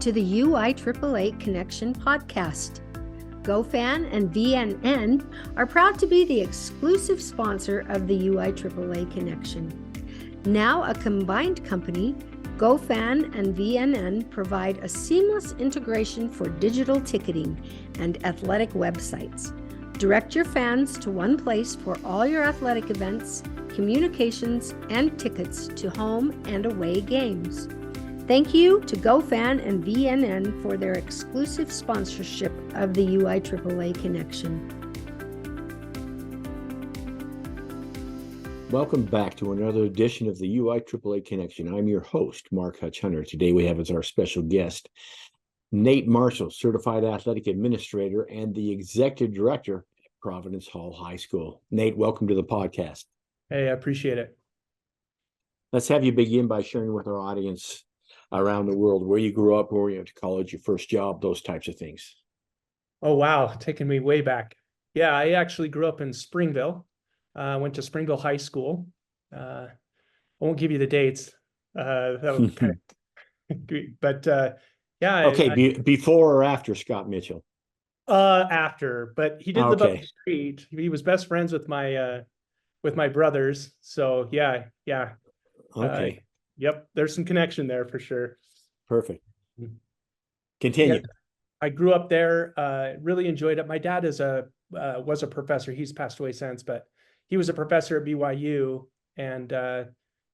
to the UIAAA Connection podcast. GoFan and VNN are proud to be the exclusive sponsor of the UIAAA Connection. Now a combined company, GoFan and VNN provide a seamless integration for digital ticketing and athletic websites. Direct your fans to one place for all your athletic events, communications, and tickets to home and away games. Thank you to GoFan and VNN for their exclusive sponsorship of the UIAAA Connection. Welcome back to another edition of the UIAAA Connection. I'm your host, Mark Hutch-Hunter. Today we have as our special guest, Nate Marshall, Certified Athletic Administrator and the Executive Director at Providence Hall High School. Nate, welcome to the podcast. Hey, I appreciate it. Let's have you begin by sharing with our audience around the world where you grew up, where you went to college, your first job, those types of things. Oh, wow. Taking me way back. Yeah, I actually grew up in Springville. Went to Springville High School. I won't give you the dates. That would kind of, but yeah. Okay, before or after Scott Mitchell? After, but he did live up the street. He was best friends with my brothers. So yeah. Okay. Yep, there's some connection there for sure. Perfect. Continue. Yeah, I grew up there. Really enjoyed it. My dad was a professor. He's passed away since, but he was a professor at BYU, and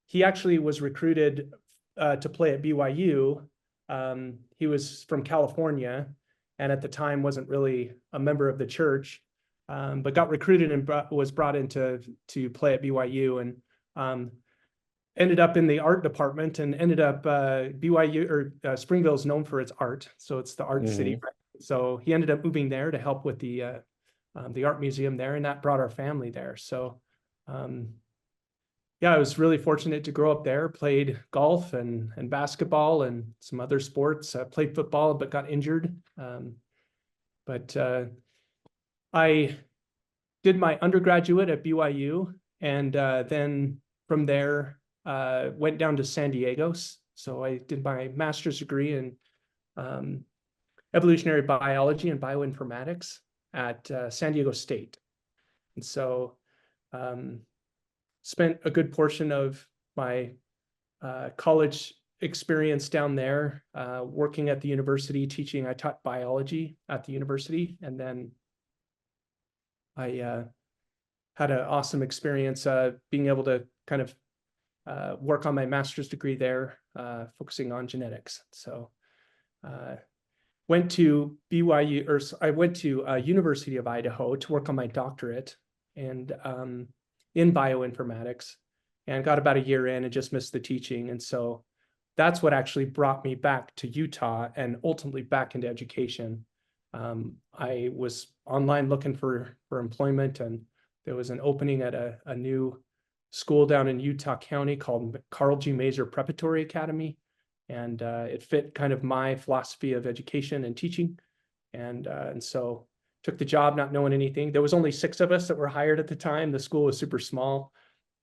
he actually was recruited to play at BYU. He was from California, and at the time wasn't really a member of the church, but got recruited and was brought in to play at BYU, and ended up in the art department, and ended up BYU or Springville is known for its art, so it's the art city. So he ended up moving there to help with the art museum there, and that brought our family there. So yeah, I was really fortunate to grow up there. Played golf and basketball and some other sports. Played football but got injured. But I did my undergraduate at BYU, and then from there went down to San Diego. So I did my master's degree in evolutionary biology and bioinformatics at San Diego State. And so spent a good portion of my college experience down there working at the university, teaching. I taught biology at the university, and then I had an awesome experience being able to kind of work on my master's degree there, focusing on genetics. So went to BYU, or I went to University of Idaho to work on my doctorate and in bioinformatics, and got about a year in and just missed the teaching. And so that's what actually brought me back to Utah and ultimately back into education. I was online looking for employment, and there was an opening at a new school down in Utah County called Carl G. Mazur Preparatory Academy. And it fit kind of my philosophy of education and teaching. And so took the job not knowing anything. There was only 6 of us that were hired at the time. The school was super small.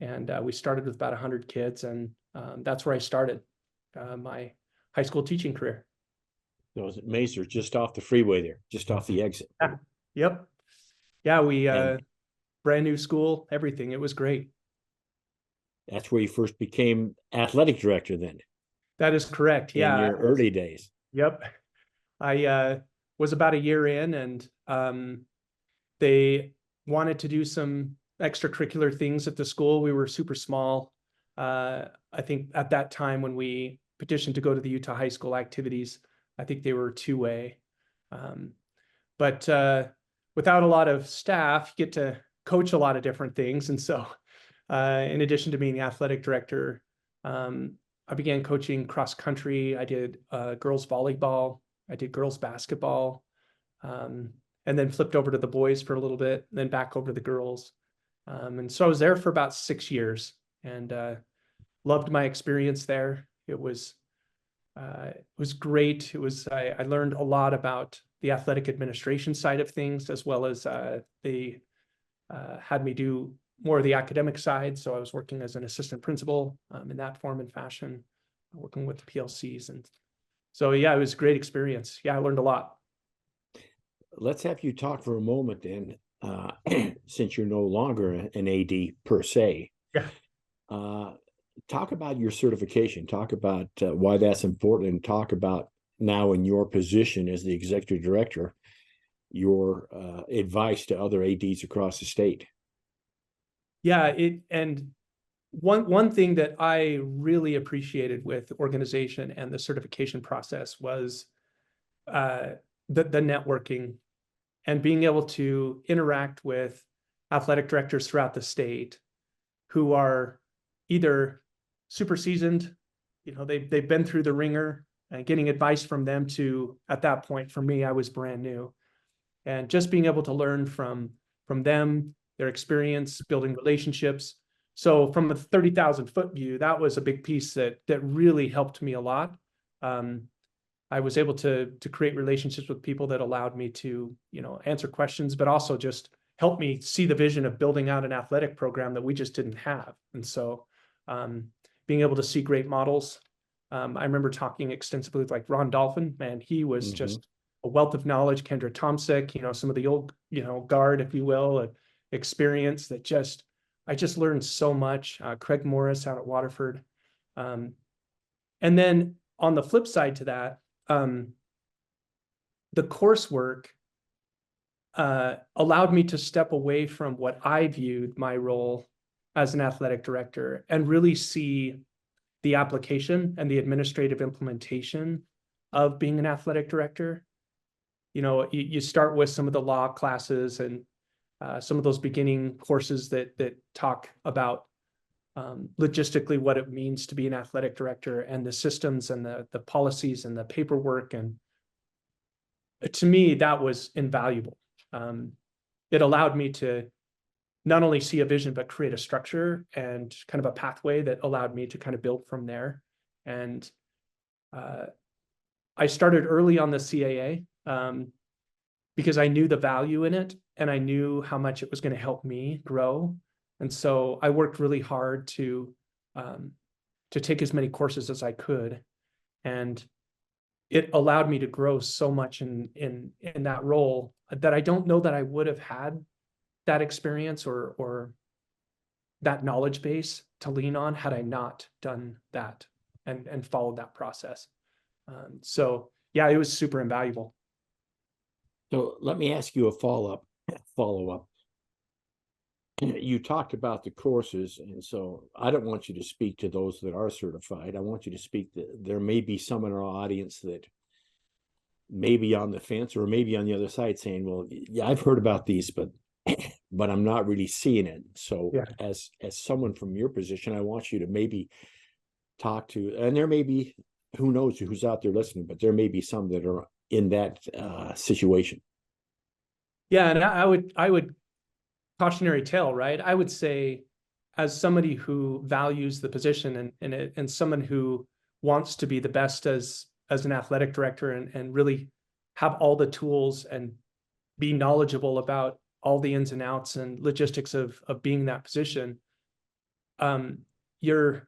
And we started with about 100 kids. And that's where I started my high school teaching career. So was it Mazur, just off the freeway there, just off the exit? Yeah. Yep. Yeah, we brand new school, everything. It was great. That's where you first became athletic director then? That is correct. Yeah. In your early days. Yep. I was about a year in, and they wanted to do some extracurricular things at the school. We were super small. I think at that time when we petitioned to go to the Utah high school activities, I think they were 2A. But without a lot of staff, you get to coach a lot of different things. And so in addition to being the athletic director, I began coaching cross country. I did girls volleyball. I did girls basketball, and then flipped over to the boys for a little bit, then back over to the girls. And so I was there for about 6 years, and loved my experience there. It was great. I learned a lot about the athletic administration side of things, as well as they had me do more of the academic side. So I was working as an assistant principal in that form and fashion, working with the PLCs and So yeah, it was a great experience. Yeah, I learned a lot. Let's have you talk for a moment then, since you're no longer an AD per se. Yeah. Talk about your certification. Talk about why that's important, and talk about now in your position as the executive director, your advice to other ADs across the state. Yeah, and one thing that I really appreciated with organization and the certification process was the networking and being able to interact with athletic directors throughout the state who are either super seasoned, they've been through the ringer, and getting advice from them to, at that point, for me, I was brand new. And just being able to learn from them, their experience, building relationships. So from a 30,000-foot view, that was a big piece that really helped me a lot. I was able to create relationships with people that allowed me to, answer questions, but also just help me see the vision of building out an athletic program that we just didn't have. And so being able to see great models. I remember talking extensively with like Ron Dolphin, man, he was just a wealth of knowledge. Kendra Tomsick, some of the old, guard, if you will, experience that I just learned so much. Craig Morris out at Waterford. And then on the flip side to that, the coursework allowed me to step away from what I viewed my role as an athletic director and really see the application and the administrative implementation of being an athletic director. You start with some of the law classes and some of those beginning courses that talk about logistically what it means to be an athletic director and the systems and the policies and the paperwork. And to me, that was invaluable. It allowed me to not only see a vision, but create a structure and kind of a pathway that allowed me to kind of build from there. And I started early on the CAA because I knew the value in it and I knew how much it was going to help me grow. And so I worked really hard to take as many courses as I could. And it allowed me to grow so much in that role that I don't know that I would have had that experience or that knowledge base to lean on had I not done that and followed that process. So yeah, it was super invaluable. So let me ask you a follow-up. You talked about the courses, and so I don't want you to speak to those that are certified. I want you to speak that there may be some in our audience that may be on the fence or maybe on the other side saying, well, yeah, I've heard about these, but I'm not really seeing it. So Yeah. as someone from your position, I want you to maybe talk to, and there may be, who knows who's out there listening, but there may be some that are in that situation. Yeah, and I would cautionary tale, right? I would say, as somebody who values the position and someone who wants to be the best as an athletic director and really have all the tools and be knowledgeable about all the ins and outs and logistics of being in that position, you're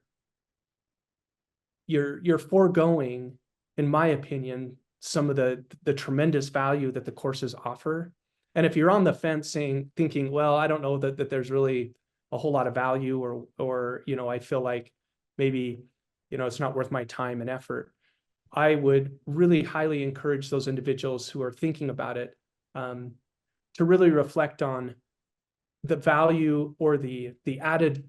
foregoing, in my opinion, some of the tremendous value that the courses offer. And if you're on the fence thinking, well, I don't know that there's really a whole lot of value or I feel like maybe, it's not worth my time and effort, I would really highly encourage those individuals who are thinking about it to really reflect on the value or the added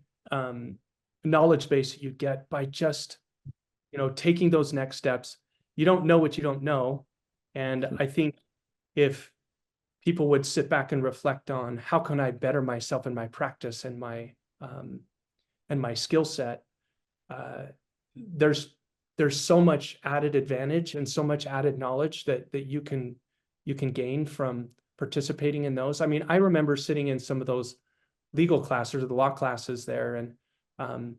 knowledge base that you get by just, taking those next steps. You don't know what you don't know. And I think if people would sit back and reflect on how can I better myself in my practice and my skill set, there's so much added advantage and so much added knowledge that you can gain from participating in those. I mean, I remember sitting in some of those legal classes or the law classes there and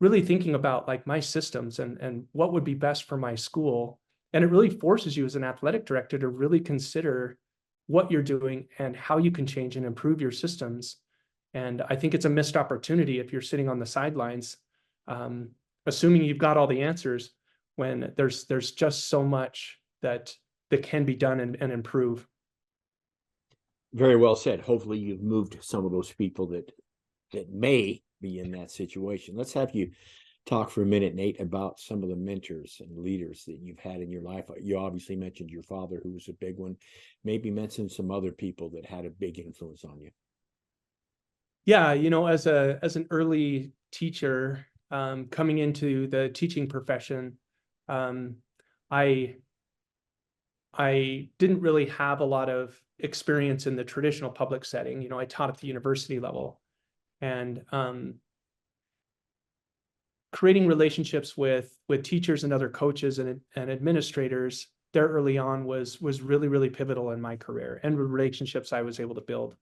really thinking about like my systems and what would be best for my school. And it really forces you as an athletic director to really consider what you're doing and how you can change and improve your systems. And I think it's a missed opportunity if you're sitting on the sidelines, assuming you've got all the answers, when there's just so much that can be done and improve. Very well said. Hopefully you've moved some of those people that may be in that situation. Let's have you talk for a minute, Nate, about some of the mentors and leaders that you've had in your life. You obviously mentioned your father, who was a big one. Maybe mention some other people that had a big influence on you. Yeah, as an early teacher, coming into the teaching profession, I didn't really have a lot of experience in the traditional public setting. I taught at the university level, and creating relationships with teachers and other coaches and administrators there early on was really, really pivotal in my career and the relationships I was able to build.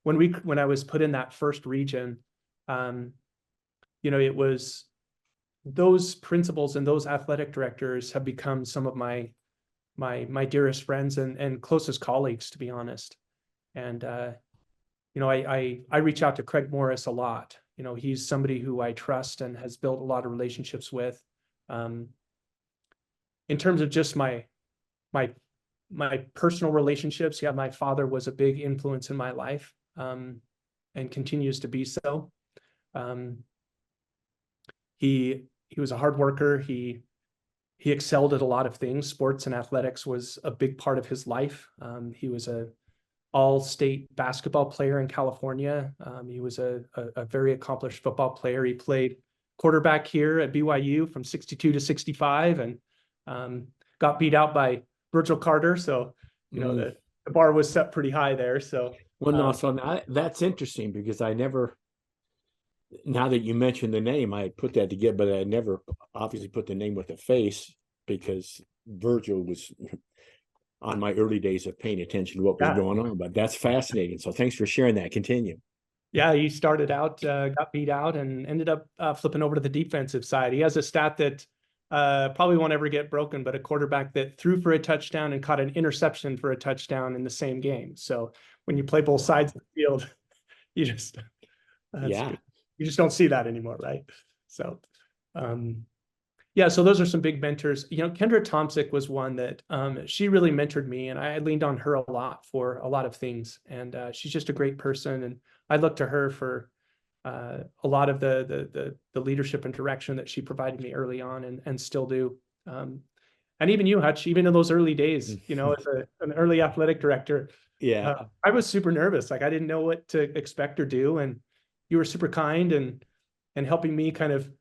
When I was put in that first region, it was those principals and those athletic directors have become some of my dearest friends and closest colleagues, to be honest. And I reach out to Craig Morris a lot. He's somebody who I trust and has built a lot of relationships with. In terms of just my personal relationships, yeah, my father was a big influence in my life, and continues to be so. He was a hard worker. He excelled at a lot of things. Sports and athletics was a big part of his life. He was a all-state basketball player in California. He was a very accomplished football player. He played quarterback here at BYU from 62 to 65 and got beat out by Virgil Carter. So, the bar was set pretty high there. So, well, no, that's interesting because now that you mentioned the name, I put that together, but I never obviously put the name with a face because Virgil was on my early days of paying attention to what was going on. But that's fascinating. So thanks for sharing that. Continue. Yeah, he started out, got beat out, and ended up flipping over to the defensive side. He has a stat that probably won't ever get broken, but a quarterback that threw for a touchdown and caught an interception for a touchdown in the same game. So when you play both sides of the field, you just you just don't see that anymore, right? So, yeah, so those are some big mentors. Kendra Tomczyk was one that she really mentored me, and I leaned on her a lot for a lot of things. And she's just a great person, and I look to her for a lot of the leadership and direction that she provided me early on, and still do. And even you, Hutch, even in those early days, as an early athletic director, I was super nervous. Like I didn't know what to expect or do, and you were super kind and helping me kind of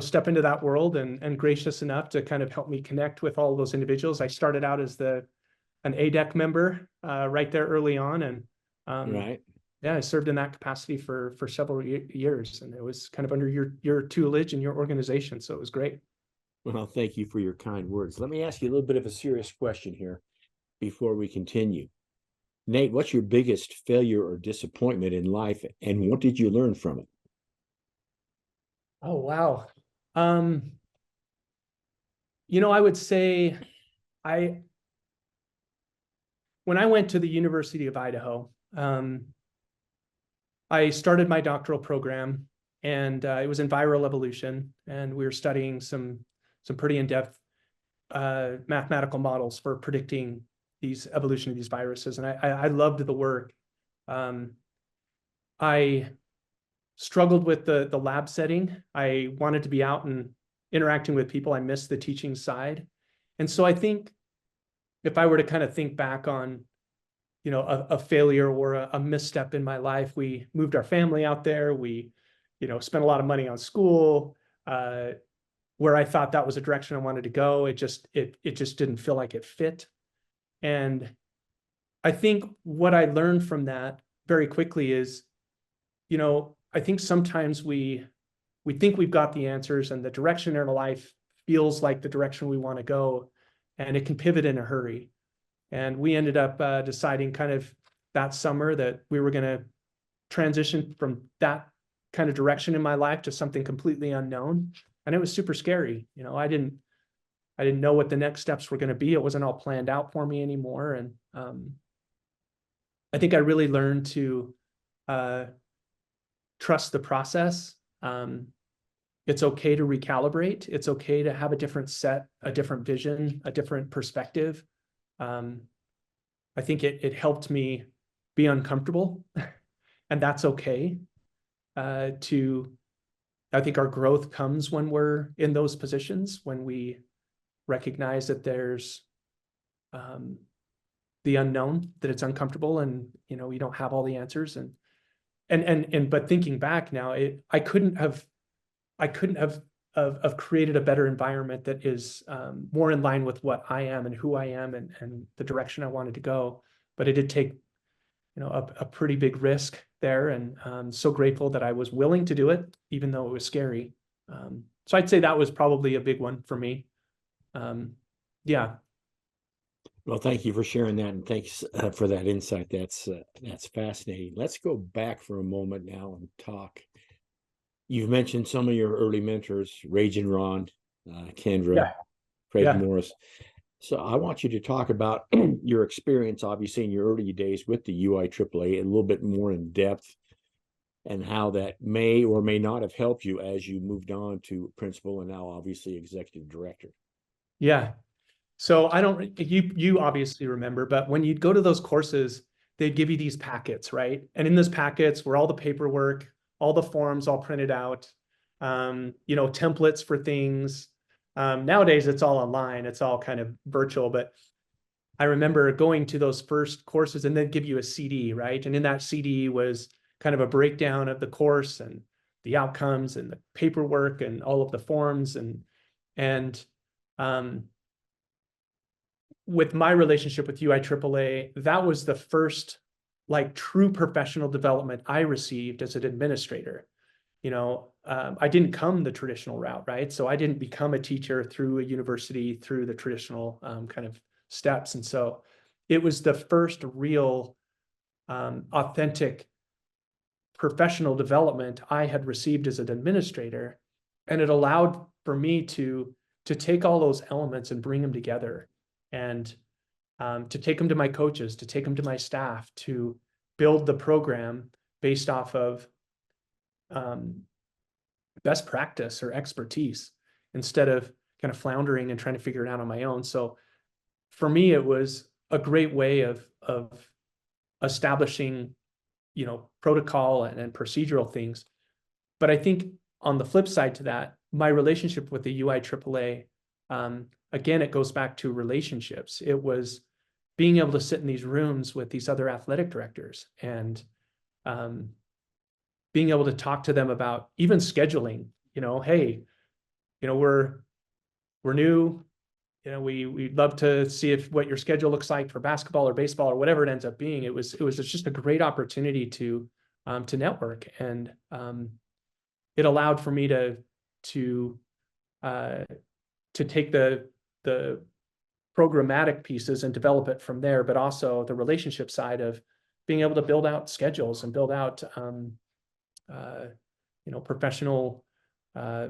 step into that world and gracious enough to kind of help me connect with all those individuals. I started out as an ADEC member right there early on, and yeah, I served in that capacity for several years, and it was kind of under your tutelage and your organization, so it was great. Well, thank you for your kind words. Let me ask you a little bit of a serious question here before we continue. Nate, what's your biggest failure or disappointment in life, and what did you learn from it? Oh, wow. I would say when I went to the University of Idaho, I started my doctoral program, and it was in viral evolution, and we were studying some pretty in-depth mathematical models for predicting these evolution of these viruses. And I loved the work. I struggled with the lab setting. I wanted to be out and interacting with people. I missed the teaching side. And so I think if I were to kind of think back on, a failure or a misstep in my life, we moved our family out there. We, spent a lot of money on school, where I thought that was a direction I wanted to go. It just didn't feel like it fit. And I think what I learned from that very quickly is, I think sometimes we think we've got the answers, and the direction in our life feels like the direction we want to go, and it can pivot in a hurry. And we ended up deciding kind of that summer that we were going to transition from that kind of direction in my life to something completely unknown. And it was super scary. I didn't know what the next steps were going to be. It wasn't all planned out for me anymore. And I think I really learned to trust the process, and it's okay to recalibrate. It's okay to have a different set, a different vision, a different perspective. I think it helped me be uncomfortable, and that's okay. I think our growth comes when we're in those positions, when we recognize that there's the unknown, that it's uncomfortable, and you don't have all the answers. But thinking back now, I couldn't have created a better environment that is more in line with what I am and who I am and the direction I wanted to go. But it did take a pretty big risk there, and I'm so grateful that I was willing to do it, even though it was scary. So I'd say that was probably a big one for me. Yeah. Well, thank you for sharing that, and thanks for that insight. That's fascinating. Let's go back for a moment now and talk. You've mentioned some of your early mentors, Raging Ron, Kendra, Craig Morris. So I want you to talk about your experience, obviously, in your early days with the UIAAA, a little bit more in depth, and how that may or may not have helped you as you moved on to principal and now obviously executive director. Yeah. So you obviously remember, but when you'd go to those courses, they'd give you these packets, right? And in those packets were all the paperwork, all the forms all printed out, templates for things. Nowadays it's all online, it's all kind of virtual, but I remember going to those first courses and they'd give you a CD, right? And in that CD was kind of a breakdown of the course and the outcomes and the paperwork and all of the forms. And with my relationship with UIAAA, that was the first true professional development I received as an administrator. I didn't come the traditional route, right? So I didn't become a teacher through a university, through the traditional kind of steps. And so it was the first real authentic professional development I had received as an administrator. And it allowed for me to take all those elements and bring them together, and to take them to my coaches, to take them to my staff, to build the program based off of best practice or expertise, instead of kind of floundering and trying to figure it out on my own. So for me, it was a great way of establishing, protocol and procedural things. But I think on the flip side to that, my relationship with the UIAAA, again, it goes back to relationships. It was being able to sit in these rooms with these other athletic directors and being able to talk to them about even scheduling. Hey, we're new. We'd love to see what your schedule looks like for basketball or baseball or whatever it ends up being. It was just a great opportunity to network, and it allowed for me to take the programmatic pieces and develop it from there, but also the relationship side of being able to build out schedules and build out professional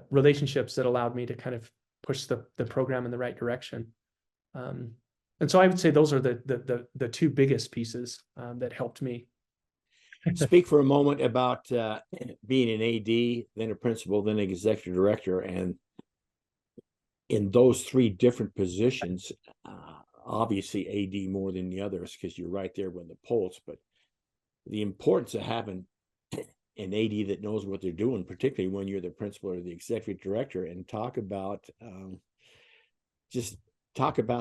relationships that allowed me to kind of push the program in the right direction. And so I would say those are the two biggest pieces that helped me. Speak for a moment about being an AD, then a principal, then an executive director, and in those three different positions, obviously AD more than the others because you're right there with the pulse, but the importance of having an AD that knows what they're doing, particularly when you're the principal or the executive director, and talk about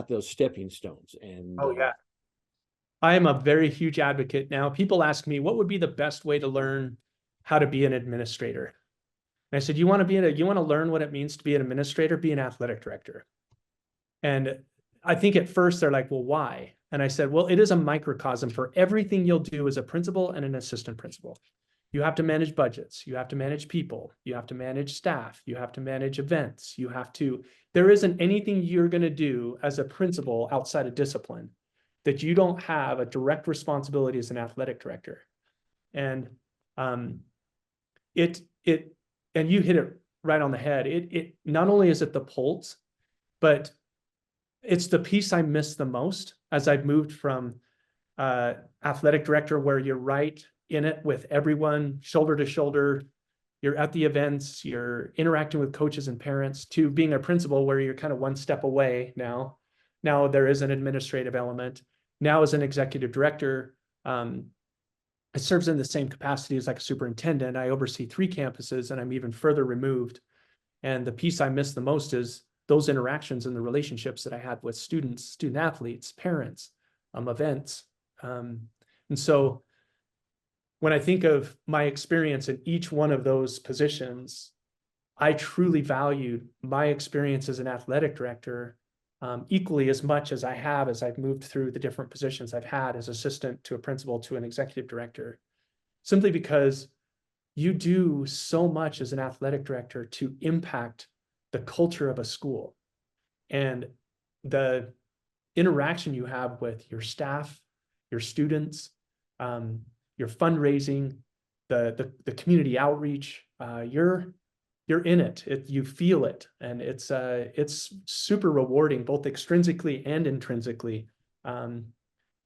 those stepping stones. And I am a very huge advocate. Now, people ask me, what would be the best way to learn how to be an administrator? And I said, you want to learn what it means to be an administrator, be an athletic director. And I think at first they're like, well, why? And I said, well, it is a microcosm for everything you'll do as a principal and an assistant principal. You have to manage budgets. You have to manage people. You have to manage staff. You have to manage events. There isn't anything you're going to do as a principal outside of discipline that you don't have a direct responsibility as an athletic director. And and you hit it right on the head. It not only is it the pulse, but it's the piece I miss the most as I've moved from athletic director, where you're right in it with everyone, shoulder to shoulder, you're at the events, you're interacting with coaches and parents, to being a principal where you're kind of one step away now. Now there is an administrative element. Now as an executive director, it serves in the same capacity as like a superintendent. I oversee 3 campuses and I'm even further removed. And the piece I miss the most is those interactions and the relationships that I had with students, student athletes, parents, events. And so when I think of my experience in each one of those positions, I truly valued my experience as an athletic director equally as much as I have as I've moved through the different positions I've had as assistant to a principal to an executive director, simply because you do so much as an athletic director to impact the culture of a school and the interaction you have with your staff, your students, your fundraising, the community outreach. You're in it. You feel it, and it's super rewarding, both extrinsically and intrinsically.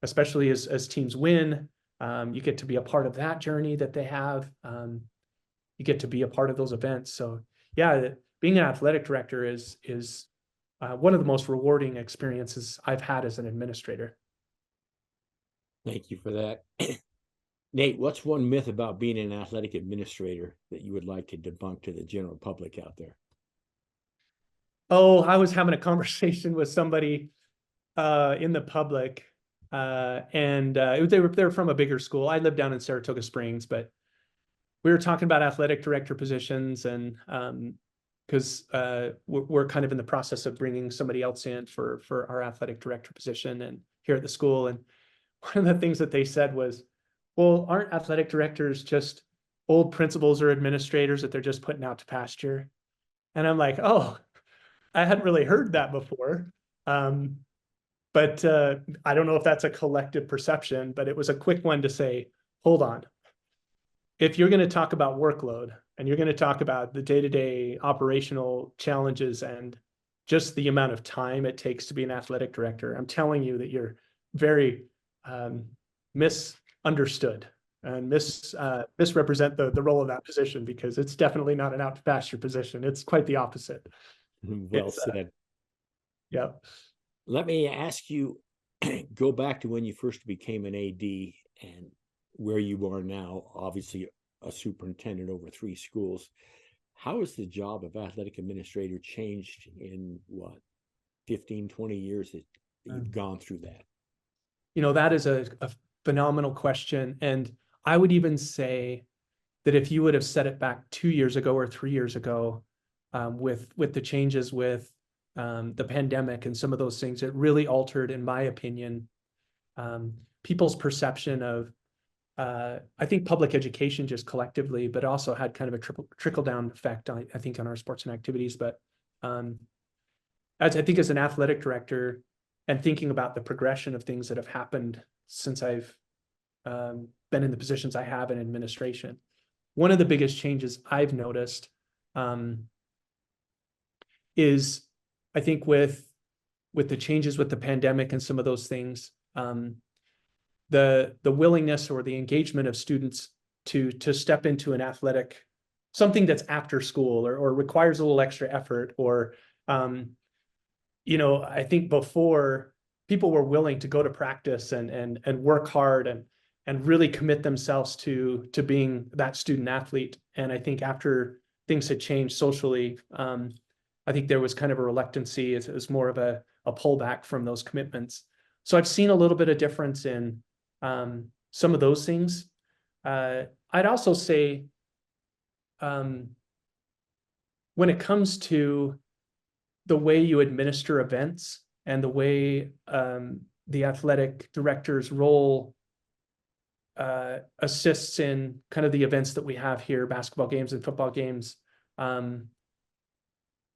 Especially as teams win, you get to be a part of that journey that they have. You get to be a part of those events. So yeah, being an athletic director is one of the most rewarding experiences I've had as an administrator. Thank you for that. Nate, what's one myth about being an athletic administrator that you would like to debunk to the general public out there? Oh, I was having a conversation with somebody in the public, and they were from a bigger school. I live down in Saratoga Springs, but we were talking about athletic director positions, and because we're kind of in the process of bringing somebody else in for our athletic director position and here at the school. And one of the things that they said was, well, aren't athletic directors just old principals or administrators that they're just putting out to pasture? And I'm like, oh, I hadn't really heard that before. But I don't know if that's a collective perception, but it was a quick one to say, hold on. If you're going to talk about workload and you're going to talk about the day-to-day operational challenges and just the amount of time it takes to be an athletic director, I'm telling you that you're very misunderstood and misrepresent the role of that position, because it's definitely not an out to pasture position. It's quite the opposite. Well said. Yeah. Let me ask you, go back to when you first became an AD and where you are now, obviously a superintendent over 3 schools. How has the job of athletic administrator changed in 15, 20 years that you've gone through that? That is a phenomenal question. And I would even say that if you would have set it back 2 years ago or 3 years ago, with the changes with the pandemic and some of those things, it really altered, in my opinion, people's perception of, I think, public education just collectively, but also had kind of a trickle down effect, I think, on our sports and activities. But as I think as an athletic director and thinking about the progression of things that have happened since I've been in the positions I have in administration, one of the biggest changes I've noticed is, I think, with the changes with the pandemic and some of those things, the willingness or the engagement of students to step into an athletic, something that's after school or requires a little extra effort, or I think before, people were willing to go to practice and work hard and really commit themselves to being that student athlete. And I think after things had changed socially, I think there was kind of a reluctancy. It was more of a pullback from those commitments. So I've seen a little bit of difference in some of those things. I'd also say, when it comes to the way you administer events and the way the athletic director's role assists in kind of the events that we have here, basketball games and football games,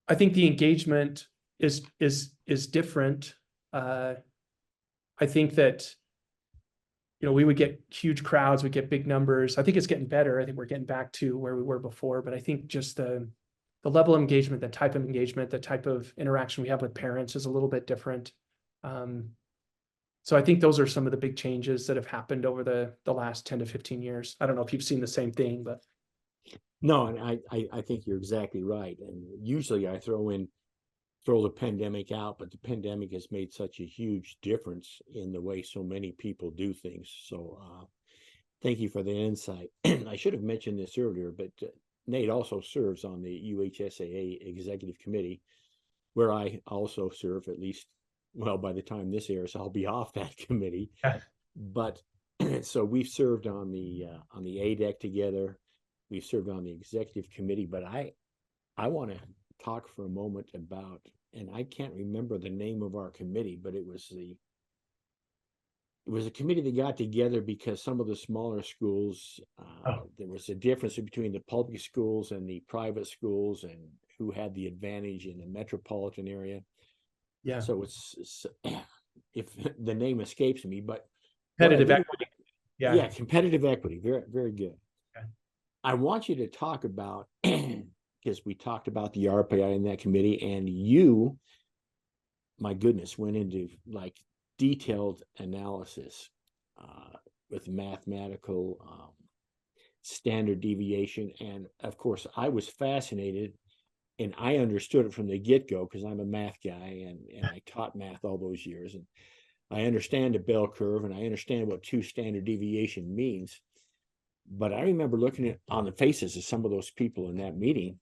I think the engagement is different. I think that we would get huge crowds, we get big numbers. I think it's getting better. I think we're getting back to where we were before, but I think just the level of engagement, the type of engagement, the type of interaction we have with parents is a little bit different. So I think those are some of the big changes that have happened over the last 10 to 15 years. I don't know if you've seen the same thing, but. No, and I think you're exactly right. And usually I throw the pandemic out, but the pandemic has made such a huge difference in the way so many people do things. So thank you for the insight. I should have mentioned this earlier, but Nate also serves on the UHSAA Executive Committee, where I also serve, at least, well, by the time this airs, I'll be off that committee. Yeah. But so we've served on the ADEC together. We've served on the executive committee, but I want to talk for a moment about, and I can't remember the name of our committee, but it was a committee that got together because some of the smaller schools, there was a difference between the public schools and the private schools, and who had the advantage in the metropolitan area. Yeah. So it's if the name escapes me, but Competitive equity. Yeah, competitive equity. Very, very good. Okay. I want you to talk about, because we talked about the RPI in that committee, and you, my goodness, went into like detailed analysis with mathematical standard deviation. And of course, I was fascinated, and I understood it from the get-go because I'm a math guy, and I taught math all those years. And I understand the bell curve, and I understand what 2 standard deviation means. But I remember looking at on the faces of some of those people in that meeting,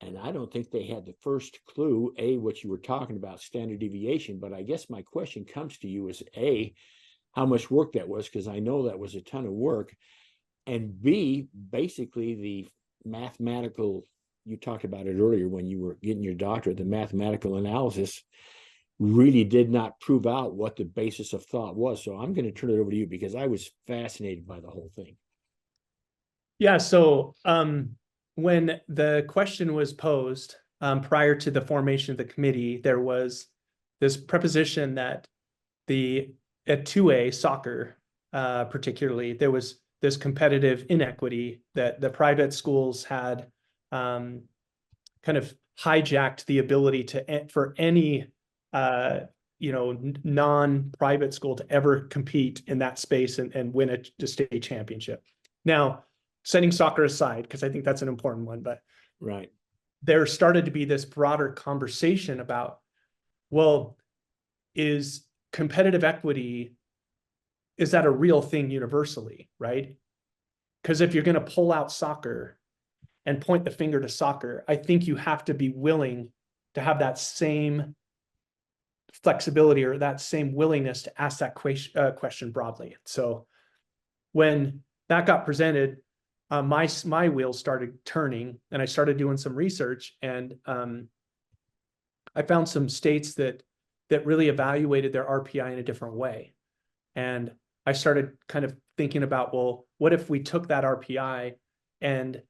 and I don't think they had the first clue, A, what you were talking about, standard deviation. But I guess my question comes to you is, A, how much work that was, because I know that was a ton of work. And B, basically the mathematical, you talked about it earlier when you were getting your doctorate, the mathematical analysis really did not prove out what the basis of thought was. So I'm going to turn it over to you because I was fascinated by the whole thing. Yeah. So when the question was posed prior to the formation of the committee, there was this preposition that at 2A soccer, particularly, there was this competitive inequity that the private schools had kind of hijacked the ability for any non-private school to ever compete in that space and win a state championship. Now, setting soccer aside, because I think that's an important one, but right, there started to be this broader conversation about, well, is competitive equity, is that a real thing universally, right? Because if you're going to pull out soccer and point the finger to soccer, I think you have to be willing to have that same flexibility or that same willingness to ask that question broadly. So when that got presented, my wheels started turning, and I started doing some research, and I found some states that really evaluated their RPI in a different way. And I started kind of thinking about, well, what if we took that RPI and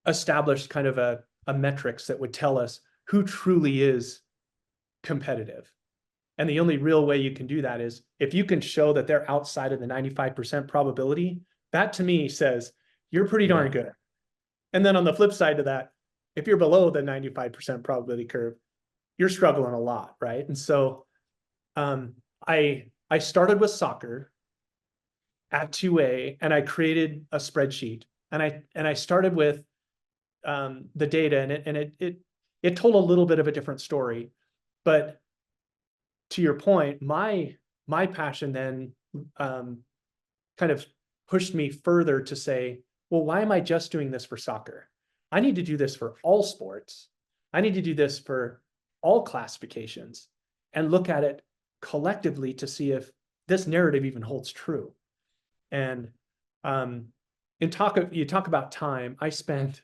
established kind of a metrics that would tell us who truly is competitive. And the only real way you can do that is if you can show that they're outside of the 95% probability, that to me says you're pretty darn good. And then on the flip side of that, if you're below the 95% probability curve, you're struggling a lot, right? And so I started with soccer at 2A, and I created a spreadsheet, and I started with the data, and it told a little bit of a different story. But to your point, my passion then kind of pushed me further to say, well, why am I just doing this for soccer? I need to do this for all sports. I need to do this for all classifications and look at it collectively to see if this narrative even holds true. And you talk about time, I spent,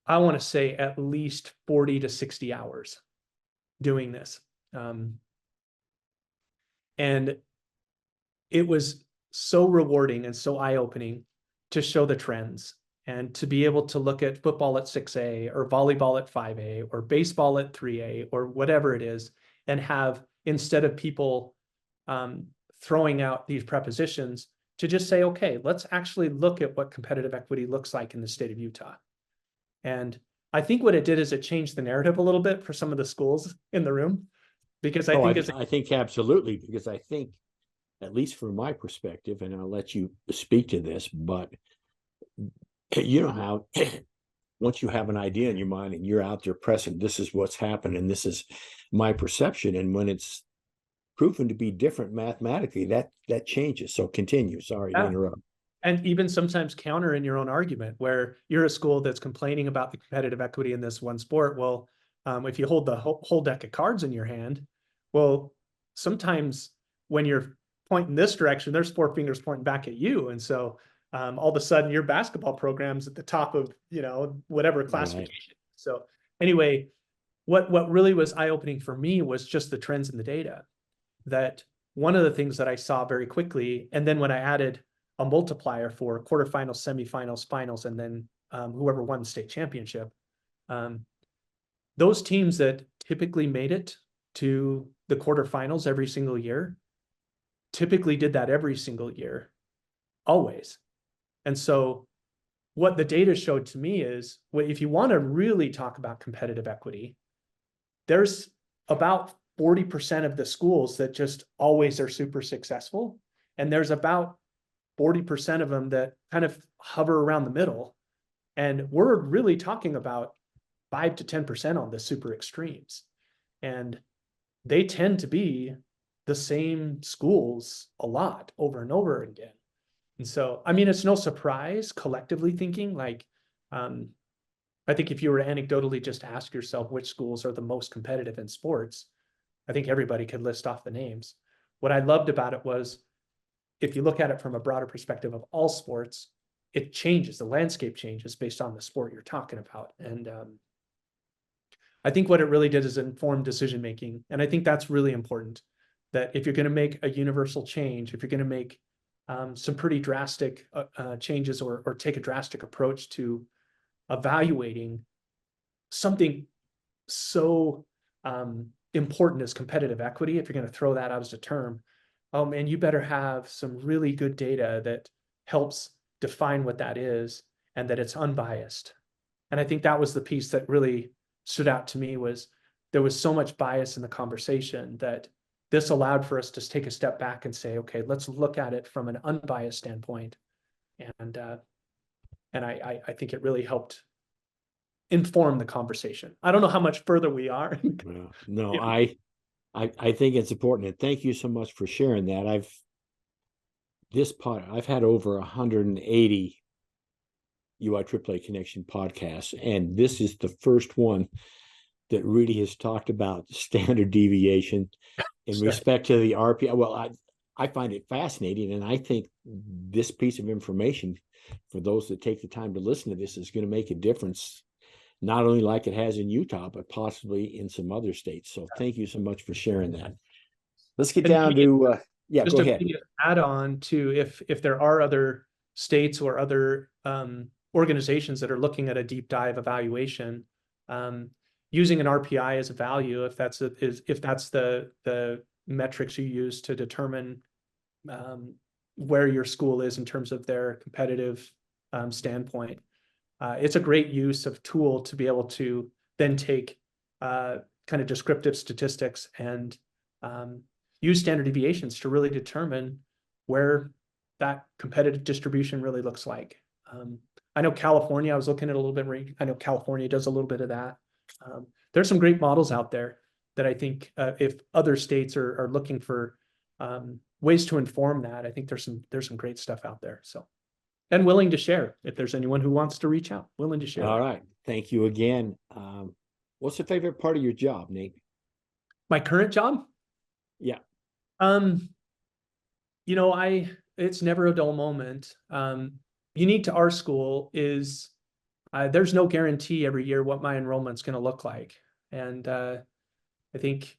I want to say, at least 40 to 60 hours doing this. And it was so rewarding and so eye-opening to show the trends and to be able to look at football at 6A or volleyball at 5A or baseball at 3A or whatever it is, and have, instead of people throwing out these prepositions, to just say, okay, let's actually look at what competitive equity looks like in the state of Utah. And I think what it did is it changed the narrative a little bit for some of the schools in the room, because I think absolutely, because I think, at least from my perspective, and I'll let you speak to this, but You know how once you have an idea in your mind and you're out there pressing, this is what's happened and this is my perception. And when it's proven to be different mathematically, that changes. So continue. Sorry to Yeah. interrupt. And even sometimes counter in your own argument, where you're a school that's complaining about the competitive equity in this one sport. Well, if you hold the whole deck of cards in your hand, well, sometimes when you're pointing this direction, there's four fingers pointing back at you. And so all of a sudden your basketball program's at the top of, whatever classification. Right. So anyway, what really was eye-opening for me was just the trends in the data. That one of the things that I saw very quickly, and then when I added a multiplier for quarterfinals, semifinals, finals, and then whoever won the state championship, those teams that typically made it to the quarterfinals every single year typically did that every single year, always. And so what the data showed to me is, if you want to really talk about competitive equity, there's about 40% of the schools that just always are super successful. And there's about 40% of them that kind of hover around the middle. And we're really talking about 5 to 10% on the super extremes. And they tend to be the same schools a lot over and over again. And so, I mean, it's no surprise collectively thinking, like, I think if you were to anecdotally just ask yourself which schools are the most competitive in sports, I think everybody could list off the names. What I loved about it was, if you look at it from a broader perspective of all sports, it changes, the landscape changes based on the sport you're talking about. And I think what it really did is inform decision-making. And I think that's really important, that if you're going to make a universal change, if you're going to make some pretty drastic changes or take a drastic approach to evaluating something so important as competitive equity, if you're going to throw that out as a term, oh man, you better have some really good data that helps define what that is and that it's unbiased. And I think that was the piece that really stood out to me, was there was so much bias in the conversation that this allowed for us to take a step back and say, okay, let's look at it from an unbiased standpoint. And I think it really helped inform the conversation. I don't know how much further we are. No, I think it's important. And thank you so much for sharing that. I've had over 180 UIAAA Connection podcasts, and this is the first one that really has talked about standard deviation in respect to the RPI. Well, I find it fascinating, and I think this piece of information, for those that take the time to listen to this, is going to make a difference, not only like it has in Utah, but possibly in some other states. So thank you so much for sharing that. Let's get down to, just go ahead. Add on to, if there are other states or other organizations that are looking at a deep dive evaluation, using an RPI as a value, if that's the metrics you use to determine where your school is in terms of their competitive standpoint. It's a great use of tool to be able to then take kind of descriptive statistics and use standard deviations to really determine where that competitive distribution really looks like. I know California, I was looking at a little bit, I know California does a little bit of that. There's some great models out there that I think if other states are looking for ways to inform that, I think there's some great stuff out there. So, and willing to share if there's anyone who wants to reach out, willing to share. All right. Thank you again. What's the favorite part of your job, Nate? My current job? Yeah. It's never a dull moment. Unique to our school is there's no guarantee every year what my enrollment's going to look like. And I think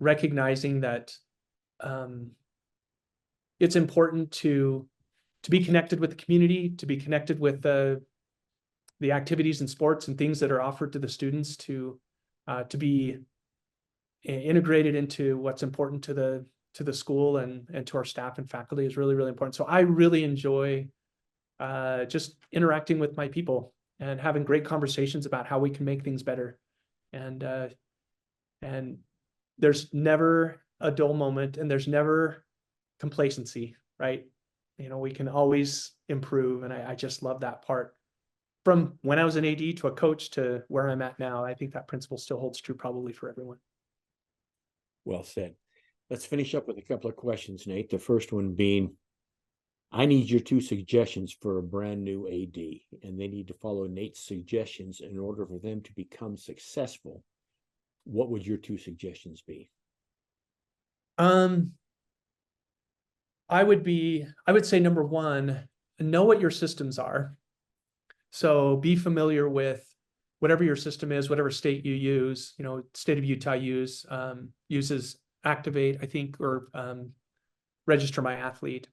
recognizing that it's important to be connected with the community, to be connected with the activities and sports and things that are offered to the students, to be integrated into what's important to the school and to our staff and faculty is really, really important. So I really enjoy just interacting with my people and having great conversations about how we can make things better. And there's never a dull moment, and there's never complacency, right? We can always improve. And I just love that part from when I was an AD to a coach to where I'm at now, I think that principle still holds true probably for everyone. Well said. Let's finish up with a couple of questions, Nate. The first one being, I need your 2 suggestions for a brand new AD, and they need to follow Nate's suggestions in order for them to become successful. What would your 2 suggestions be? I would say number one, know what your systems are. So be familiar with whatever your system is, whatever state you use. State of Utah uses Activate, I think, or Register My Athlete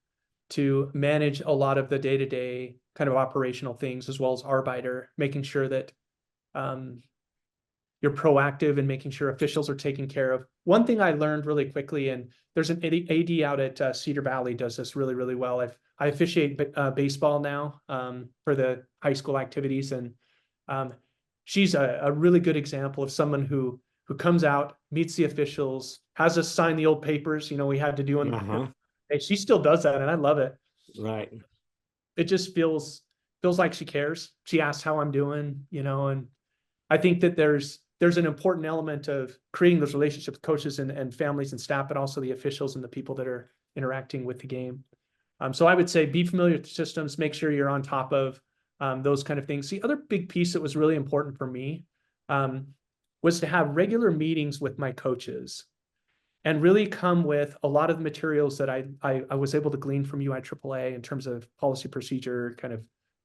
to manage a lot of the day-to-day kind of operational things, as well as Arbiter, making sure that you're proactive and making sure officials are taken care of. One thing I learned really quickly, and there's an AD out at Cedar Valley does this really, really well. I officiate baseball now for the high school activities, and she's a really good example of someone who comes out, meets the officials, has us sign the old papers, we had to do. And she still does that, and I love it. Right. It just feels like she cares. She asks how I'm doing, and I think that there's an important element of creating those relationships with coaches and families and staff, but also the officials and the people that are interacting with the game. So I would say be familiar with the systems, make sure you're on top of those kind of things. The other big piece that was really important for me was to have regular meetings with my coaches and really come with a lot of the materials that I was able to glean from UIAAA in terms of policy procedure, kind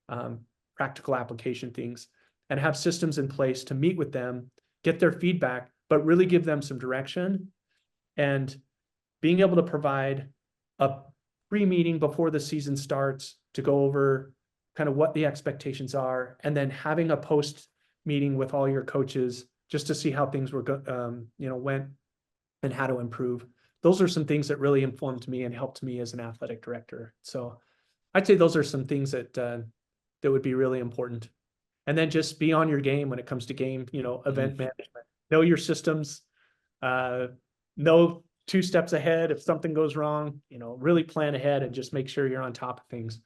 of practical application things, and have systems in place to meet with them, get their feedback, but really give them some direction, and being able to provide a pre-meeting before the season starts to go over kind of what the expectations are, and then having a post meeting with all your coaches just to see how things were went and how to improve. Those are some things that really informed me and helped me as an athletic director. So I'd say those are some things that would be really important. And then just be on your game when it comes to game, event management. Know your systems, know 2 steps ahead if something goes wrong, really plan ahead and just make sure you're on top of things.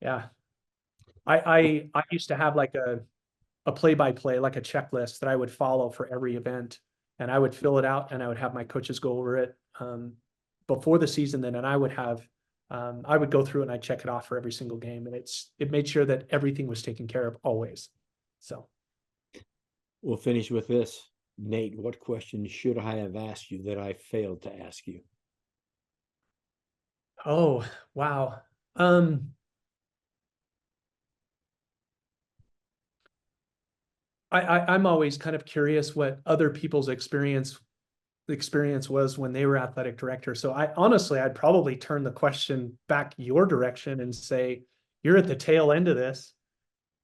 Yeah. I used to have like a play-by-play, like a checklist that I would follow for every event, and I would fill it out and I would have my coaches go over it before the season. Then, and I would go through and I'd check it off for every single game, and it made sure that everything was taken care of always. So we'll finish with this. Nate, what question should I have asked you that I failed to ask you? Oh, wow. I'm always kind of curious what other people's experience was when they were athletic director. So I'd probably turn the question back your direction and say, you're at the tail end of this.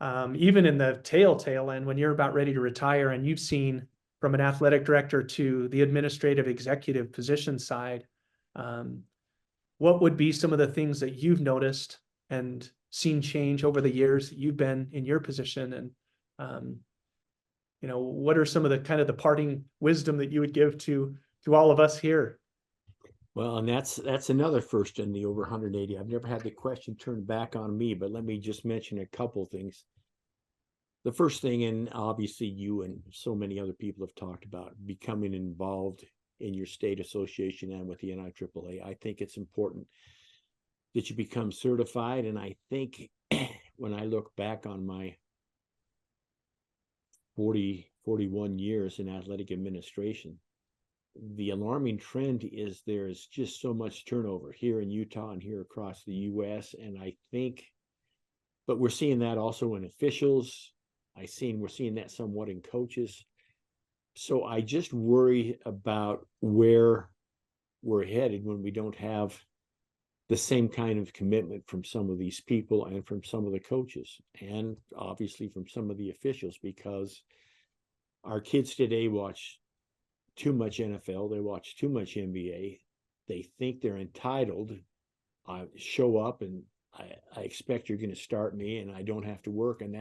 Even in the tail end, when you're about ready to retire and you've seen from an athletic director to the administrative executive position side, what would be some of the things that you've noticed and seen change over the years that you've been in your position? And what are some of the kind of the parting wisdom that you would give to all of us here? Well, and that's another first in the over 180. I've never had the question turned back on me, but let me just mention a couple things. The first thing, and obviously you and so many other people have talked about, becoming involved in your state association and with the NIAAA. I think it's important that you become certified. And I think when I look back on my 41 years in athletic administration, the alarming trend is there's just so much turnover here in Utah and here across the U.S. And I think, but we're seeing that also in officials. We're seeing that somewhat in coaches. So I just worry about where we're headed when we don't have the same kind of commitment from some of these people and from some of the coaches, and obviously from some of the officials, because our kids today watch too much NFL, they watch too much NBA, they think they're entitled. I show up and I expect you're going to start me and I don't have to work, and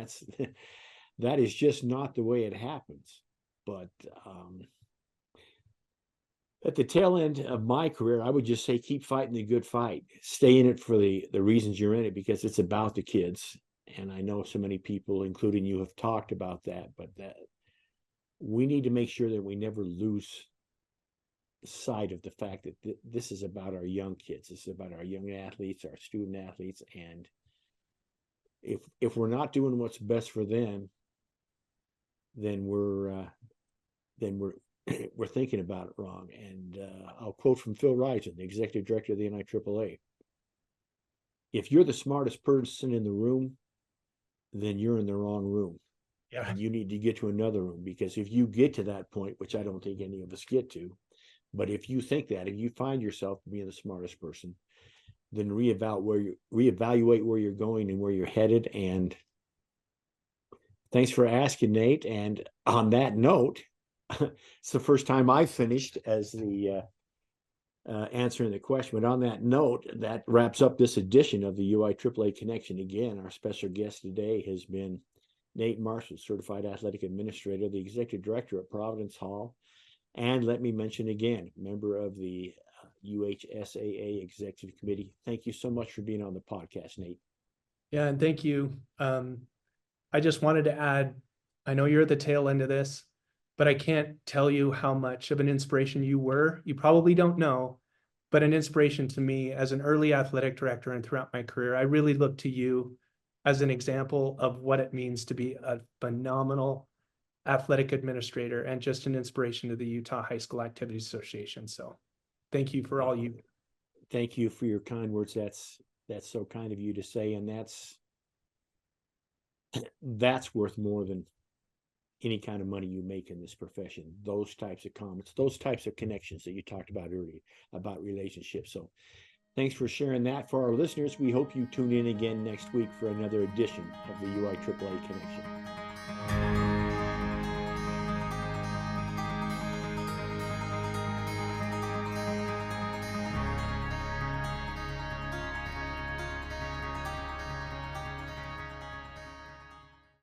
that is just not the way it happens. But at the tail end of my career, I would just say keep fighting the good fight. Stay in it for the reasons you're in it, because it's about the kids. and I know so many people, including you, have talked about that, but that we need to make sure that we never lose sight of the fact that this is about our young kids. This is about our young athletes, our student athletes, and if we're not doing what's best for them, then we're thinking about it wrong. And I'll quote from Phil Risen, the executive director of the NIAAA. If you're the smartest person in the room, then you're in the wrong room. Yeah. And you need to get to another room, because if you get to that point, which I don't think any of us get to, but if you think that, if you find yourself being the smartest person, then reevaluate where you're going and where you're headed. And thanks for asking, Nate. And on that note, it's the first time I've finished as the answering the question. But on that note, that wraps up this edition of the UIAAA Connection. Again, our special guest today has been Nate Marshall, Certified Athletic Administrator, the Executive Director at Providence Hall. And let me mention again, member of the UIAAA Executive Committee. Thank you so much for being on the podcast, Nate. Yeah, and thank you. I just wanted to add, I know you're at the tail end of this, but I can't tell you how much of an inspiration you were. You probably don't know, but an inspiration to me as an early athletic director and throughout my career. I really look to you as an example of what it means to be a phenomenal athletic administrator and just an inspiration to the Utah High School Activities Association. So thank you for all you. Thank you for your kind words. That's so kind of you to say, and that's worth more than any kind of money you make in this profession. Those types of comments, those types of connections that you talked about earlier about relationships. So thanks for sharing that. For our listeners, we hope you tune in again next week for another edition of the UIAAA Connection.